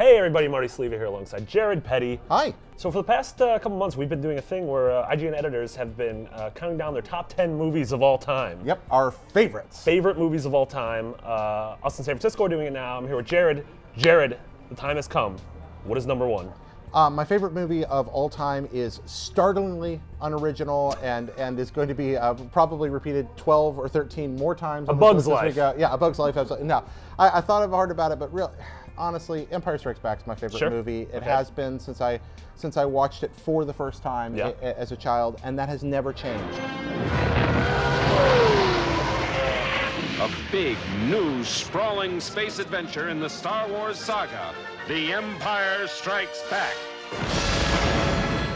Hey everybody, Marty Sleva here alongside Jared Petty. Hi. So for the past couple months, we've been doing a thing where IGN editors have been counting down their top 10 movies of all time. Yep, our favorites. Favorite movies of all time. Us in San Francisco are doing it now. I'm here with Jared. Jared, the time has come. What is number one? My favorite movie of all time is startlingly unoriginal and is going to be probably repeated 12 or 13 more times. A Bug's Life. Yeah, A Bug's Life, absolutely. No, I thought hard about it, but really, honestly, Empire Strikes Back is my favorite movie. It has been since I watched it for the first time as a child, and that has never changed. A big, new, sprawling space adventure in the Star Wars saga, The Empire Strikes Back.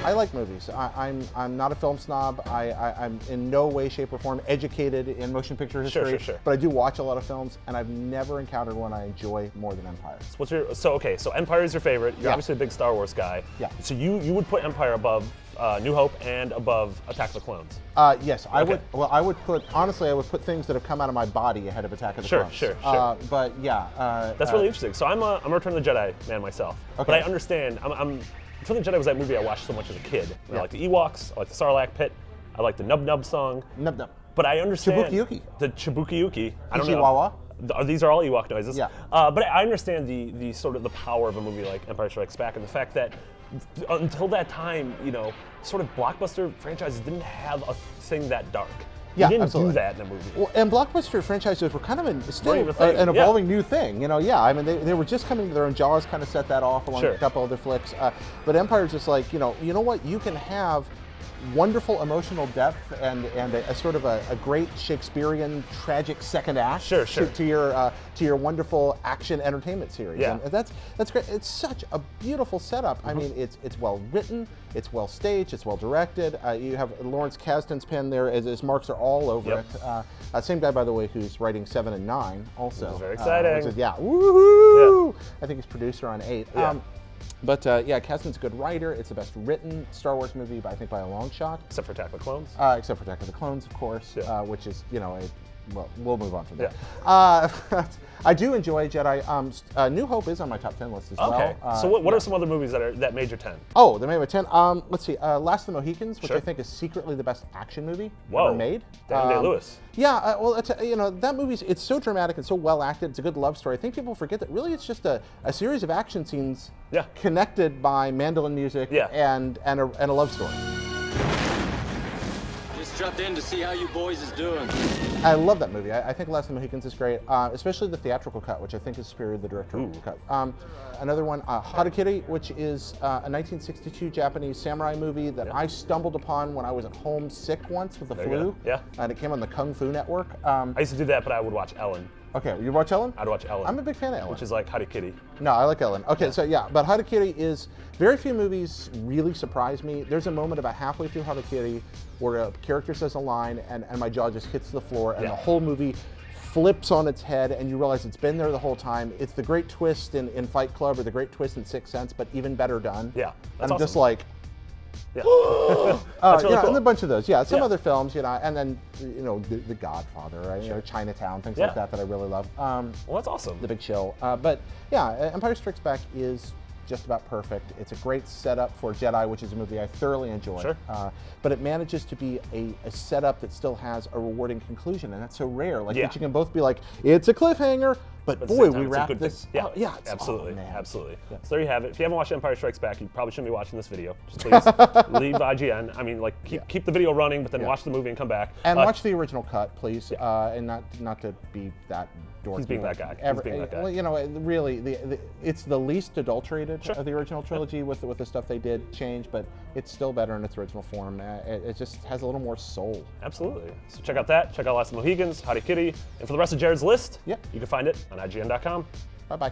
I like movies. I'm not a film snob. I'm in no way, shape, or form educated in motion picture history. Sure. But I do watch a lot of films, and I've never encountered one I enjoy more than Empire. So Empire is your favorite. You're obviously a big Star Wars guy. Yeah. So you would put Empire above New Hope and above Attack of the Clones. Yes, I would. Well, I would put things that have come out of my body ahead of Attack of the Clones. Sure. But yeah, that's really interesting. So I'm a Return of the Jedi man myself. Okay. But I understand. Return of the Jedi was that movie I watched so much as a kid. I like the Ewoks. I like the Sarlacc pit. I like the Nub Nub song. Nub Nub. But I understand Chibuki-yuki. The Chibuki-yuki. I don't Ichiwawa. know. These are all Ewok noises. Yeah. But I understand the sort of the power of a movie like Empire Strikes Back and the fact that until that time, sort of blockbuster franchises didn't have a thing that dark. Yeah, you didn't absolutely. do that in a movie. Well, and blockbuster franchises were kind of still Right, the an thing. evolving new thing. I mean, they were just coming to their own. Jaws kind of set that off along with a couple other flicks. But Empire's just like, you know what? You can have wonderful emotional depth and a sort of a great Shakespearean tragic second act to your wonderful action entertainment series. Yeah. And that's great. It's such a beautiful setup. I mean, it's well written, it's well staged, it's well directed. You have Lawrence Kasdan's pen there, his marks are all over it. Same guy, by the way, who's writing 7 and 9 also. This is very exciting. Which is, woohoo! Yeah. I think he's producer on 8. Yeah. But Kasdan's a good writer. It's the best written Star Wars movie, I think, by a long shot. Except for Attack of the Clones. Except for Attack of the Clones, of course, which is, well, we'll move on from that. Yeah. I do enjoy Jedi. New Hope is on my top 10 list as well. Okay. So what are some other movies that made your 10? Oh, they made my 10. Let's see. Last of the Mohicans, which I think is secretly the best action movie ever made. Daniel Day-Lewis. Yeah, well, that movie's so dramatic and so well acted. It's a good love story. I think people forget that really it's just a series of action scenes connected by mandolin music and a love story. Just dropped in to see how you boys is doing. I love that movie. I think Last of the Mohicans is great, especially the theatrical cut, which I think is superior to the directorial cut. Another one, Harakiri, which is a 1962 Japanese samurai movie that I stumbled upon when I was at home sick once with the flu. Yeah. And it came on the Kung Fu Network. I used to do that, but I would watch Ellen. Okay, you watch Ellen? I'd watch Ellen. I'm a big fan of Ellen. Which is like Harakiri. No, I like Ellen. Okay, so but Harakiri is, very few movies really surprise me. There's a moment about halfway through Harakiri where a character says a line and my jaw just hits the floor and the whole movie flips on its head and you realize it's been there the whole time. It's the great twist in Fight Club or the great twist in Sixth Sense, but even better done. Yeah, and I'm just like, that's really cool. And a bunch of those. Yeah, some other films, and then The Godfather, right? Chinatown, things like that I really love. Well, that's awesome. The Big Chill. But yeah, Empire Strikes Back is just about perfect. It's a great setup for Jedi, which is a movie I thoroughly enjoy. Sure. But it manages to be a setup that still has a rewarding conclusion, and that's so rare. Like that you can both be like, it's a cliffhanger, but boy, we wrapped this. Yeah, it's absolutely, man. absolutely. Yeah. So there you have it. If you haven't watched Empire Strikes Back, you probably shouldn't be watching this video. Just please leave IGN. I mean, like keep the video running, but then watch the movie and come back. And watch the original cut, please, and not to be that dorky. He's being that guy. He's being that guy. Well, really, it's the least adulterated of the original trilogy with the stuff they did change, but it's still better in its original form. It just has a little more soul. Absolutely. So check out that. Check out Last of the Mohicans, Harakiri, and for the rest of Jared's list, you can find it on ign.com. Bye-bye.